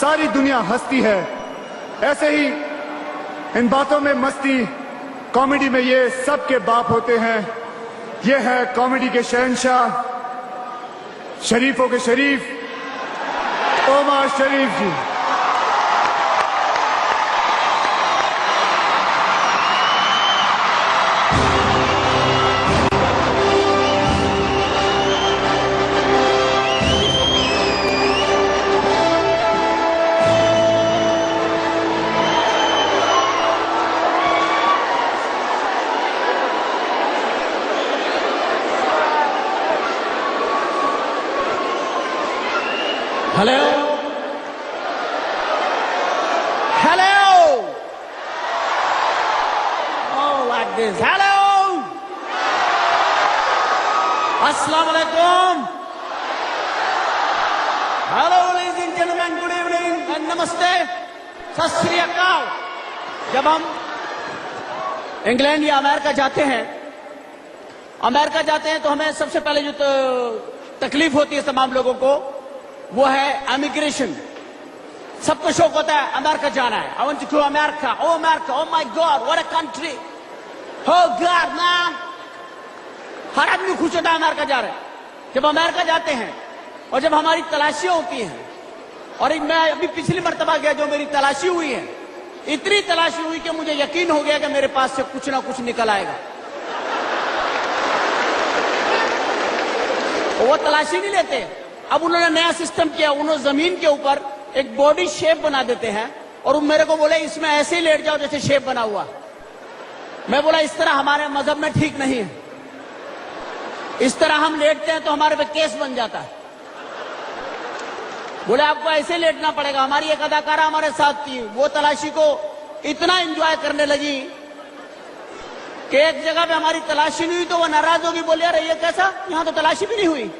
सारी दुनिया हंसती है, ऐसे ही इन बातों में मस्ती, कॉमेडी में ये सबके बाप होते हैं। ये है कॉमेडी के शहंशाह, शरीफों के शरीफ ओमर शरीफ जी। Hello? Hello? Oh, like this. Hello? Assalamu alaikum. Hello, ladies and gentlemen. Good evening and namaste. सत श्री अकाल। जब हम इंग्लैंड या अमेरिका जाते हैं तो हमें सबसे पहले जो तकलीफ होती है तमाम लोगों को, वो है इमिग्रेशन। सबको शौक होता है अमेरिका जाना है। I want to go America, oh my god, what a country, oh god man. हर आदमी खुश होता है अमेरिका जा रहे हैं। जब अमेरिका जाते हैं और जब हमारी तलाशियां होती हैं, और मैं अभी पिछली मर्तबा गया, जो मेरी तलाशी हुई है, इतनी तलाशी हुई कि मुझे यकीन हो गया कि मेरे पास से कुछ ना कुछ निकल आएगा। वो तलाशी नहीं लेते। अब उन्होंने नया सिस्टम किया, उन्होंने जमीन के ऊपर एक बॉडी शेप बना देते हैं और मेरे को बोले इसमें ऐसे ही लेट जाओ जैसे शेप बना हुआ। मैं बोला इस तरह हमारे मजहब में ठीक नहीं है, इस तरह हम लेटते हैं तो हमारे पे केस बन जाता है। बोले आपको ऐसे लेटना पड़ेगा। हमारी एक अदाकारा हमारे साथ थी, वो तलाशी को इतना एंजॉय करने लगी कि एक जगह पे हमारी तलाशी नहीं हुई तो वो नाराज होगी, बोले अरे ये कैसा, यहां तो तलाशी भी नहीं हुई।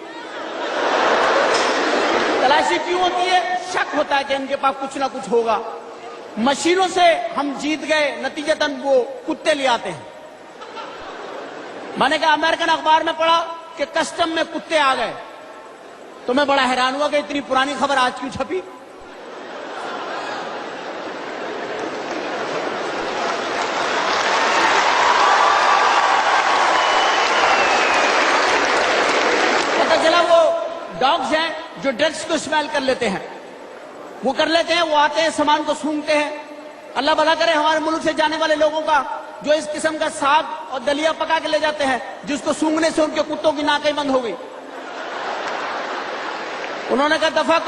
तलाशी क्यों होती है? शक होता है कि इनके पास कुछ ना कुछ होगा। मशीनों से हम जीत गए, नतीजतन वो कुत्ते ले आते हैं। मैंने कहा अमेरिकन अखबार में पढ़ा कि कस्टम में कुत्ते आ गए, तो मैं बड़ा हैरान हुआ कि इतनी पुरानी खबर आज क्यों छपी। पता चला वो डॉग्स हैं जो ड्रग्स को स्मेल कर लेते हैं। वो आते हैं, सामान को सूंघते हैं। अल्लाह भला करे हमारे मुल्क से जाने वाले लोगों का, जो इस किस्म का साग और दलिया पका के ले जाते हैं, जिसको सूंघने से उनके कुत्तों की नाकें बंद हो गई। उन्होंने कहा दफा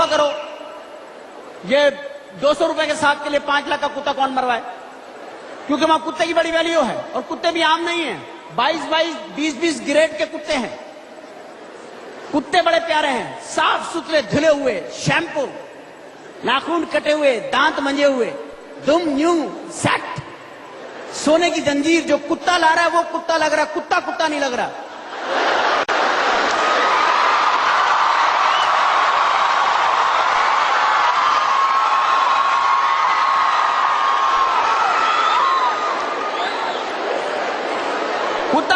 करो, ये 200 रुपए के साग के लिए 5 लाख का कुत्ता कौन मरवाए? क्योंकि वहां कुत्ते की बड़ी वैल्यू है, और कुत्ते भी आम नहीं है। 22-22, 20-20 ग्रेड के कुत्ते हैं। कुत्ते बड़े प्यारे हैं, साफ सुथरे, धुले हुए, शैम्पू, नाखून कटे हुए, दांत मंजे हुए, दुम न्यू सेट, सोने की जंजीर। जो कुत्ता ला रहा है वो कुत्ता लग रहा, कुत्ता नहीं लग रहा।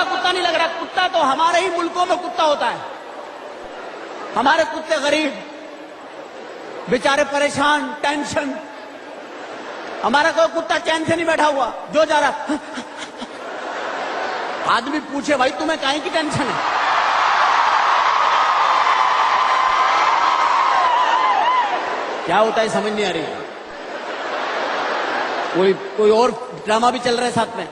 कुत्ता नहीं लग रहा। कुत्ता तो हमारे ही मुल्कों में कुत्ता होता है। हमारे कुत्ते गरीब, बेचारे परेशान, टेंशन। हमारा कोई कुत्ता चैन से नहीं बैठा हुआ, जो जा रहा। आदमी पूछे भाई तुम्हें काहे की टेंशन है? क्या होता है समझ नहीं आ रही। कोई और ड्रामा भी चल रहा है साथ में,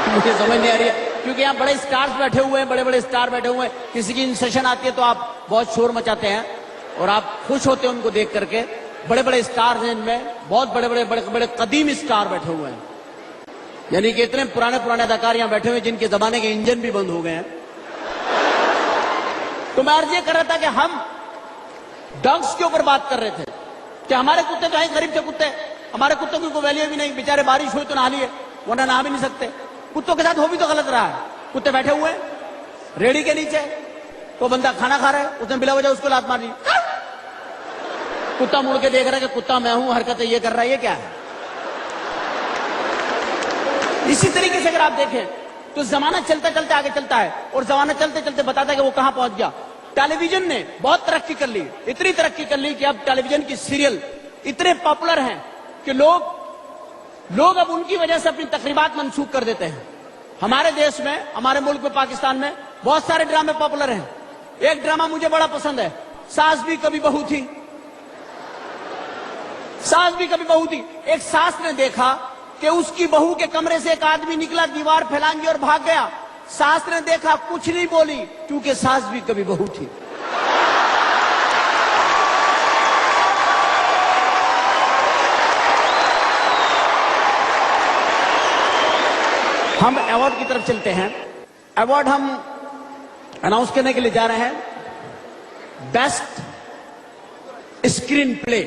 मुझे समझ नहीं आ रही है। क्योंकि यहाँ बड़े स्टार्स बैठे हुए हैं, बड़े स्टार बैठे हुए हैं। किसी की सेशन आती है तो आप बहुत शोर मचाते हैं और आप खुश होते हैं उनको देख करके। बड़े स्टार्स हैं, इनमें बहुत बड़े कदीम स्टार बैठे हुए हैं। यानी कि इतने पुराने अदाकार यहाँ बैठे हुए जिनके जमाने के इंजन भी बंद हो गए हैं। तो मैं अर्ज ये कर रहा था कि हम डॉग्स के ऊपर बात कर रहे थे कि हमारे कुत्ते तो हैं गरीब से कुत्ते, हमारे कुत्तों की कोई वैल्यू भी नहीं। बेचारे बारिश हुई तो नहा लिए, वरना नहा भी नहीं सकते। कुत्तों के साथ हो भी तो गलत रहा है। कुत्ते बैठे हुए रेडी के नीचे, तो बंदा खाना खा रहा है, उसने बिला वजह उसको लात मार दी। कुत्ता मुड़ के देख रहा है कि कुत्ता मैं हूं, हरकत ये कर रहा है, ये क्या है? इसी तरीके से अगर आप देखें तो जमाना चलते चलते आगे चलता है और जमाना चलते चलते बताता है कि वो कहां पहुंच गया। टेलीविजन ने बहुत तरक्की कर ली, इतनी तरक्की कर ली कि अब टेलीविजन की सीरियल इतने पॉपुलर हैं कि लोग अब उनकी वजह से अपनी तकरीबात मंसूख कर देते हैं। हमारे देश में, हमारे मुल्क में, पाकिस्तान में बहुत सारे ड्रामे पॉपुलर हैं। एक ड्रामा मुझे बड़ा पसंद है, सास भी कभी बहू थी। सास भी कभी बहू थी। एक सास ने देखा कि उसकी बहू के कमरे से एक आदमी निकला, दीवार फैलांगी और भाग गया। सास ने देखा, कुछ नहीं बोली, क्योंकि सास भी कभी बहू थी। हम अवार्ड की तरफ चलते हैं। अवार्ड हम अनाउंस करने के लिए जा रहे हैं। Best screen play.